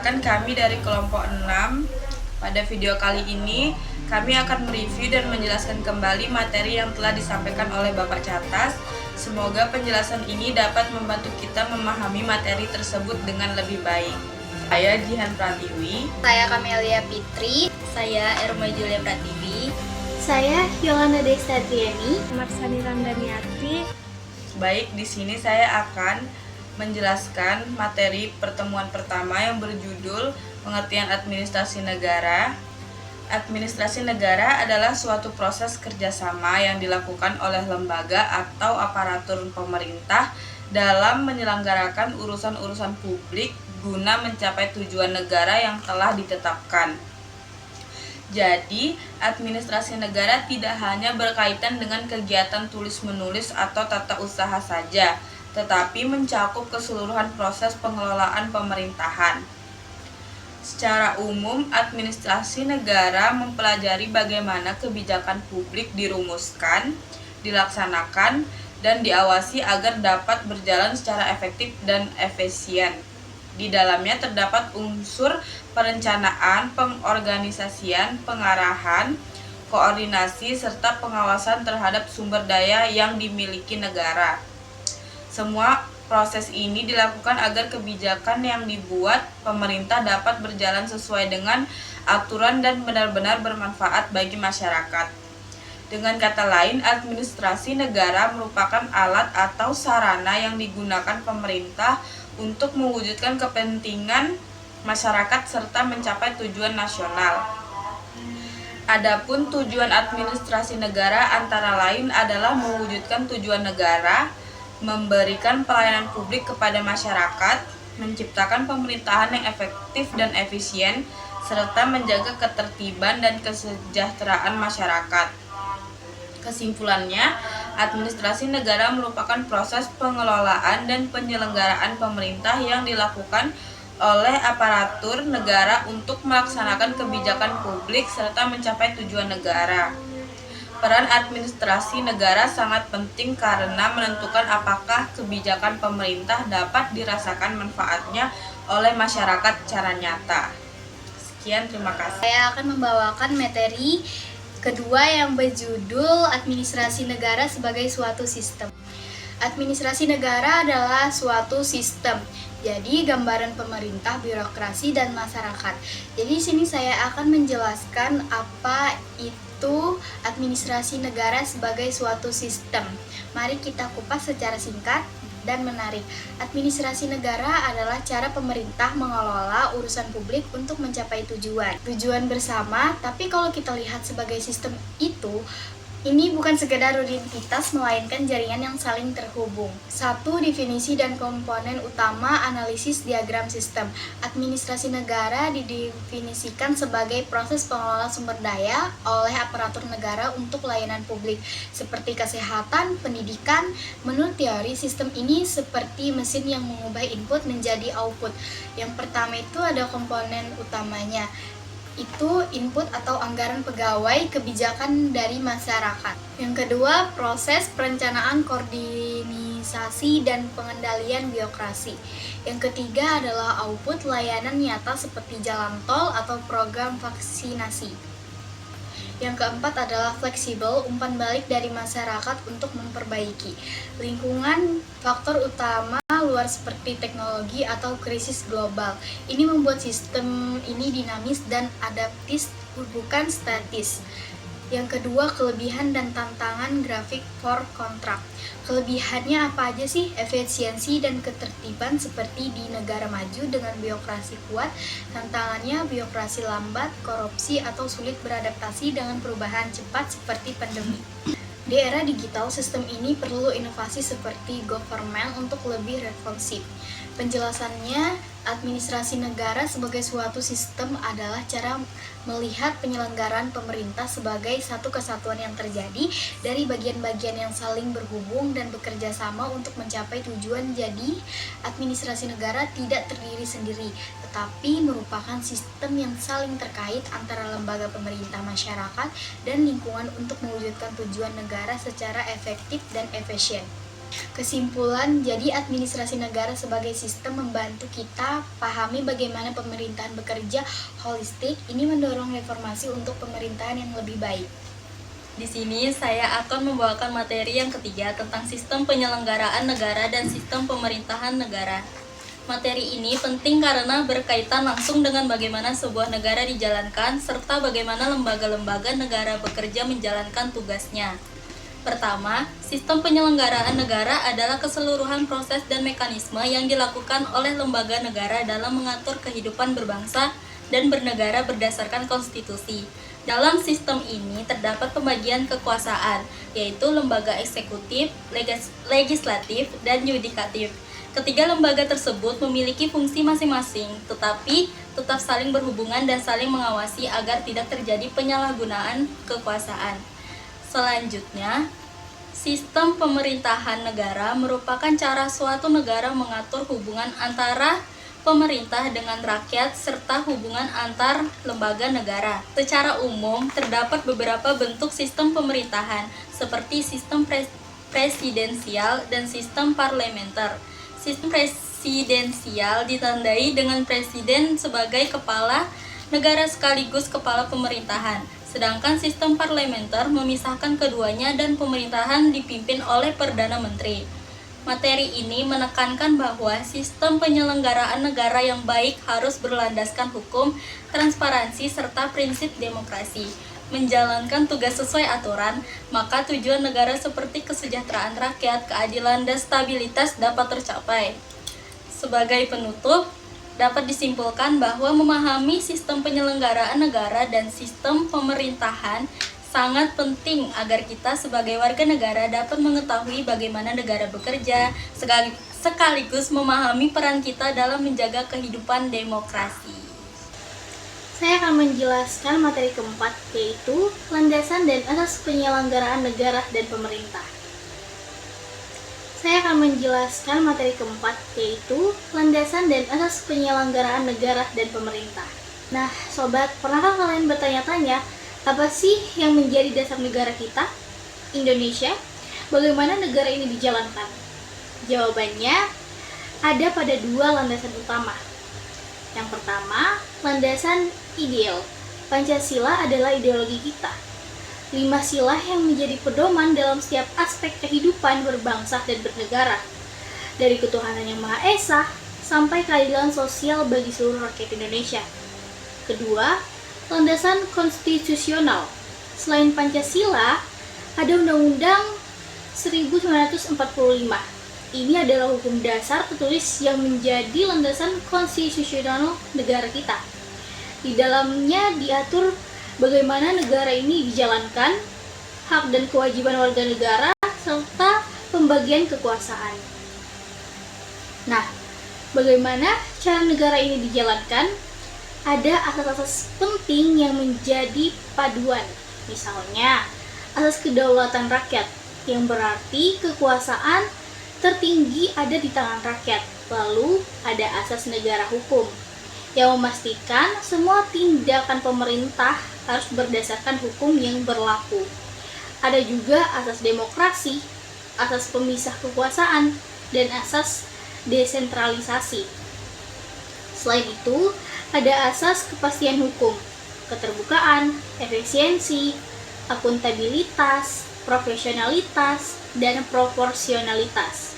Perkenalkan, kami dari kelompok 6. Pada video kali ini, kami akan mereview dan menjelaskan kembali materi yang telah disampaikan oleh Bapak Catas. Semoga penjelasan ini dapat membantu kita memahami materi tersebut dengan lebih baik. Saya Jihan Pratiwi. Saya Kamelia Fitri. Saya Erma Julia Pratiwi. Saya Yolanda Destatriani. Marsani Ramdaniati. Baik, di sini saya akan menjelaskan materi pertemuan pertama yang berjudul Pengertian Administrasi Negara. Administrasi negara adalah suatu proses kerjasama yang dilakukan oleh lembaga atau aparatur pemerintah dalam menyelenggarakan urusan-urusan publik guna mencapai tujuan negara yang telah ditetapkan. Jadi, administrasi negara tidak hanya berkaitan dengan kegiatan tulis-menulis atau tata usaha saja, tetapi mencakup keseluruhan proses pengelolaan pemerintahan. Secara umum, administrasi negara mempelajari bagaimana kebijakan publik dirumuskan, dilaksanakan, dan diawasi agar dapat berjalan secara efektif dan efisien. Di dalamnya terdapat unsur perencanaan, pengorganisasian, pengarahan, koordinasi, serta pengawasan terhadap sumber daya yang dimiliki negara. Semua proses ini dilakukan agar kebijakan yang dibuat pemerintah dapat berjalan sesuai dengan aturan dan benar-benar bermanfaat bagi masyarakat. Dengan kata lain, administrasi negara merupakan alat atau sarana yang digunakan pemerintah untuk mewujudkan kepentingan masyarakat serta mencapai tujuan nasional. Adapun tujuan administrasi negara antara lain adalah mewujudkan tujuan negara, memberikan pelayanan publik kepada masyarakat, menciptakan pemerintahan yang efektif dan efisien, serta menjaga ketertiban dan kesejahteraan masyarakat. Kesimpulannya, administrasi negara merupakan proses pengelolaan dan penyelenggaraan pemerintah yang dilakukan oleh aparatur negara untuk melaksanakan kebijakan publik serta mencapai tujuan negara. Peran administrasi negara sangat penting karena menentukan apakah kebijakan pemerintah dapat dirasakan manfaatnya oleh masyarakat secara nyata. Sekian, terima kasih. Saya akan membawakan materi kedua yang berjudul Administrasi Negara sebagai suatu sistem. Administrasi negara adalah suatu sistem. Jadi gambaran pemerintah, birokrasi, dan masyarakat. Jadi sini saya akan menjelaskan apa itu administrasi negara sebagai suatu sistem. Mari kita kupas secara singkat dan menarik. Administrasi negara adalah cara pemerintah mengelola urusan publik untuk mencapai tujuan bersama, tapi kalau kita lihat sebagai sistem itu, ini bukan sekedar rutinitas, melainkan jaringan yang saling terhubung. 1. Definisi dan komponen utama analisis diagram sistem. Administrasi negara didefinisikan sebagai proses pengelolaan sumber daya oleh aparatur negara untuk layanan publik, seperti kesehatan, pendidikan. Menurut teori, sistem ini seperti mesin yang mengubah input menjadi output. Yang pertama itu ada komponen utamanya, itu input atau anggaran pegawai kebijakan dari masyarakat. Yang kedua, proses perencanaan, koordinasi, dan pengendalian birokrasi. Yang ketiga adalah output, layanan nyata seperti jalan tol atau program vaksinasi. Yang keempat adalah fleksibel, umpan balik dari masyarakat untuk memperbaiki lingkungan, faktor utama luar seperti teknologi atau krisis global. Ini membuat sistem ini dinamis dan adaptif, bukan statis. Yang kedua, kelebihan dan tantangan grafik for contract. Kelebihannya apa aja sih? Efisiensi dan ketertiban seperti di negara maju dengan birokrasi kuat. Tantangannya birokrasi lambat, korupsi, atau sulit beradaptasi dengan perubahan cepat seperti pandemi. Di era digital, sistem ini perlu inovasi seperti government untuk lebih responsif. Penjelasannya, administrasi negara sebagai suatu sistem adalah cara melihat penyelenggaraan pemerintah sebagai satu kesatuan yang terjadi dari bagian-bagian yang saling berhubung dan bekerja sama untuk mencapai tujuan. Jadi, administrasi negara tidak terdiri sendiri, tetapi merupakan sistem yang saling terkait antara lembaga pemerintah, masyarakat, dan lingkungan untuk mewujudkan tujuan negara secara efektif dan efisien. Kesimpulan, jadi administrasi negara sebagai sistem membantu kita pahami bagaimana pemerintahan bekerja holistik. Ini mendorong reformasi untuk pemerintahan yang lebih baik. Di sini saya akan membawakan materi yang ketiga tentang sistem penyelenggaraan negara dan sistem pemerintahan negara. Materi ini penting karena berkaitan langsung dengan bagaimana sebuah negara dijalankan serta bagaimana lembaga-lembaga negara bekerja menjalankan tugasnya. Pertama, sistem penyelenggaraan negara adalah keseluruhan proses dan mekanisme yang dilakukan oleh lembaga negara dalam mengatur kehidupan berbangsa dan bernegara berdasarkan konstitusi. Dalam sistem ini terdapat pembagian kekuasaan, yaitu lembaga eksekutif, legislatif, dan yudikatif. Ketiga lembaga tersebut memiliki fungsi masing-masing, tetapi tetap saling berhubungan dan saling mengawasi agar tidak terjadi penyalahgunaan kekuasaan. Selanjutnya, sistem pemerintahan negara merupakan cara suatu negara mengatur hubungan antara pemerintah dengan rakyat serta hubungan antar lembaga negara. Secara umum, terdapat beberapa bentuk sistem pemerintahan, seperti sistem presidensial dan sistem parlementer. Sistem presidensial ditandai dengan presiden sebagai kepala negara sekaligus kepala pemerintahan. Sedangkan sistem parlementer memisahkan keduanya dan pemerintahan dipimpin oleh Perdana Menteri. Materi ini menekankan bahwa sistem penyelenggaraan negara yang baik harus berlandaskan hukum, transparansi, serta prinsip demokrasi. Menjalankan tugas sesuai aturan, maka tujuan negara seperti kesejahteraan rakyat, keadilan, dan stabilitas dapat tercapai. Sebagai penutup, dapat disimpulkan bahwa memahami sistem penyelenggaraan negara dan sistem pemerintahan sangat penting agar kita sebagai warga negara dapat mengetahui bagaimana negara bekerja, sekaligus memahami peran kita dalam menjaga kehidupan demokrasi. Saya akan menjelaskan materi keempat, yaitu landasan dan asas penyelenggaraan negara dan pemerintah. Saya akan menjelaskan materi keempat, yaitu landasan dan asas penyelenggaraan negara dan pemerintah. Nah, sobat, pernahkah kalian bertanya-tanya, apa sih yang menjadi dasar negara kita, Indonesia? Bagaimana negara ini dijalankan? Jawabannya ada pada dua landasan utama. Yang pertama, landasan ideal. Pancasila adalah ideologi kita. 5 sila yang menjadi pedoman dalam setiap aspek kehidupan berbangsa dan bernegara, dari ketuhanan yang Maha Esa sampai keadilan sosial bagi seluruh rakyat Indonesia. Kedua, landasan konstitusional. Selain Pancasila, ada Undang-Undang 1945. Ini adalah hukum dasar tertulis yang menjadi landasan konstitusional negara kita. Di dalamnya diatur bagaimana negara ini dijalankan, hak dan kewajiban warga negara, serta pembagian kekuasaan. Nah, bagaimana cara negara ini dijalankan? Ada asas-asas penting yang menjadi paduan. Misalnya, asas kedaulatan rakyat, yang berarti kekuasaan tertinggi ada di tangan rakyat. Lalu, ada asas negara hukum, yang memastikan semua tindakan pemerintah harus berdasarkan hukum yang berlaku. Ada juga asas demokrasi, asas pemisah kekuasaan, dan asas desentralisasi. Selain itu, ada asas kepastian hukum, keterbukaan, efisiensi, akuntabilitas, profesionalitas, dan proporsionalitas.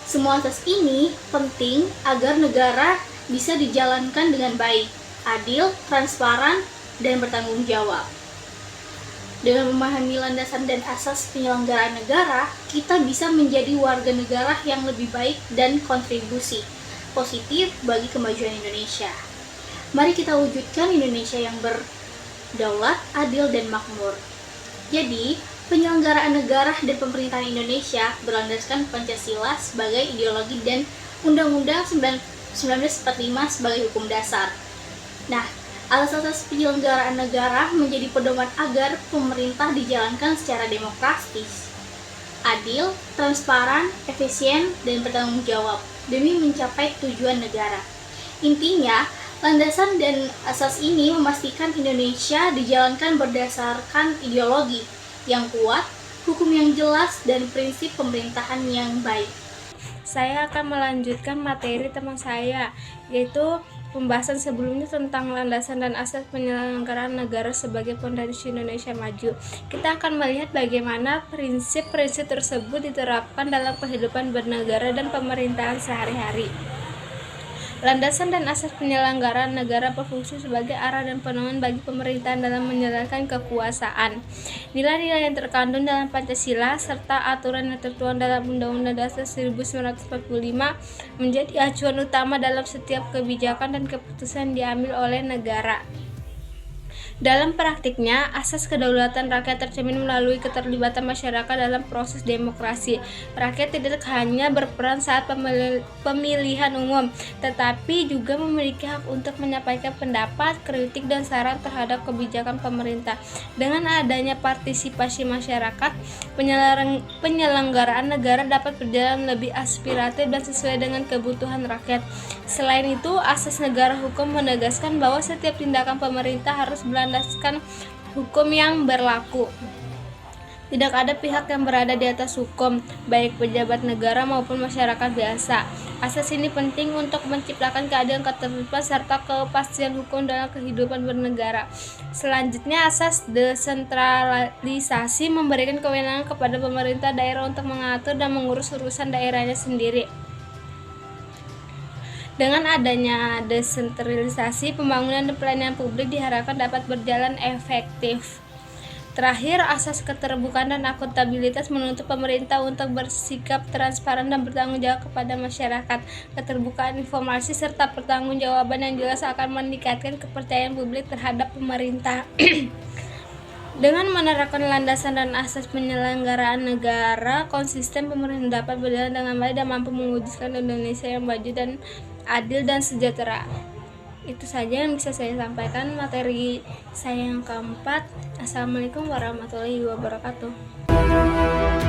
Semua asas ini penting agar negara bisa dijalankan dengan baik, adil, transparan, dan bertanggung jawab. Dengan memahami landasan dan asas penyelenggaraan negara, kita bisa menjadi warga negara yang lebih baik dan kontribusi positif bagi kemajuan Indonesia. Mari kita wujudkan Indonesia yang berdaulat, adil, dan makmur. Jadi, penyelenggaraan negara dan pemerintahan Indonesia berlandaskan Pancasila sebagai ideologi dan Undang-Undang 1945 sebagai hukum dasar. Nah, asas-asas penyelenggaraan negara menjadi pedoman agar pemerintah dijalankan secara demokratis, adil, transparan, efisien, dan bertanggung jawab demi mencapai tujuan negara. Intinya, landasan dan asas ini memastikan Indonesia dijalankan berdasarkan ideologi yang kuat, hukum yang jelas, dan prinsip pemerintahan yang baik. Saya akan melanjutkan materi teman saya, yaitu pembahasan sebelumnya tentang landasan dan asas penyelenggaraan negara sebagai fondasi Indonesia maju. Kita akan melihat bagaimana prinsip-prinsip tersebut diterapkan dalam kehidupan bernegara dan pemerintahan sehari-hari. Landasan dan asas penyelenggaraan negara berfungsi sebagai arah dan pedoman bagi pemerintahan dalam menjalankan kekuasaan. Nilai-nilai yang terkandung dalam Pancasila serta aturan yang tertuang dalam Undang-Undang Dasar 1945 menjadi acuan utama dalam setiap kebijakan dan keputusan yang diambil oleh negara. Dalam praktiknya, asas kedaulatan rakyat tercermin melalui keterlibatan masyarakat dalam proses demokrasi. Rakyat tidak hanya berperan saat pemilihan umum, tetapi juga memiliki hak untuk menyampaikan pendapat, kritik, dan saran terhadap kebijakan pemerintah. Dengan adanya partisipasi masyarakat, penyelenggaraan negara dapat berjalan lebih aspiratif dan sesuai dengan kebutuhan rakyat. Selain itu, asas negara hukum menegaskan bahwa setiap tindakan pemerintah harus berlandaskan hukum yang berlaku. Tidak ada pihak yang berada di atas hukum, baik pejabat negara maupun masyarakat biasa. Asas ini penting untuk menciptakan keadilan, ketertiban, serta kepastian hukum dalam kehidupan bernegara. Selanjutnya, asas desentralisasi memberikan kewenangan kepada pemerintah daerah untuk mengatur dan mengurus urusan daerahnya sendiri. Dengan adanya desentralisasi, pembangunan dan pelayanan publik diharapkan dapat berjalan efektif. Terakhir, asas keterbukaan dan akuntabilitas menuntut pemerintah untuk bersikap transparan dan bertanggung jawab kepada masyarakat. Keterbukaan informasi serta pertanggungjawaban yang jelas akan meningkatkan kepercayaan publik terhadap pemerintah. Dengan menerapkan landasan dan asas penyelenggaraan negara konsisten, pemerintah dapat berjalan dengan baik dan mampu mewujudkan Indonesia yang maju dan adil dan sejahtera. Itu saja yang bisa saya sampaikan materi saya yang keempat. Assalamualaikum warahmatullahi wabarakatuh.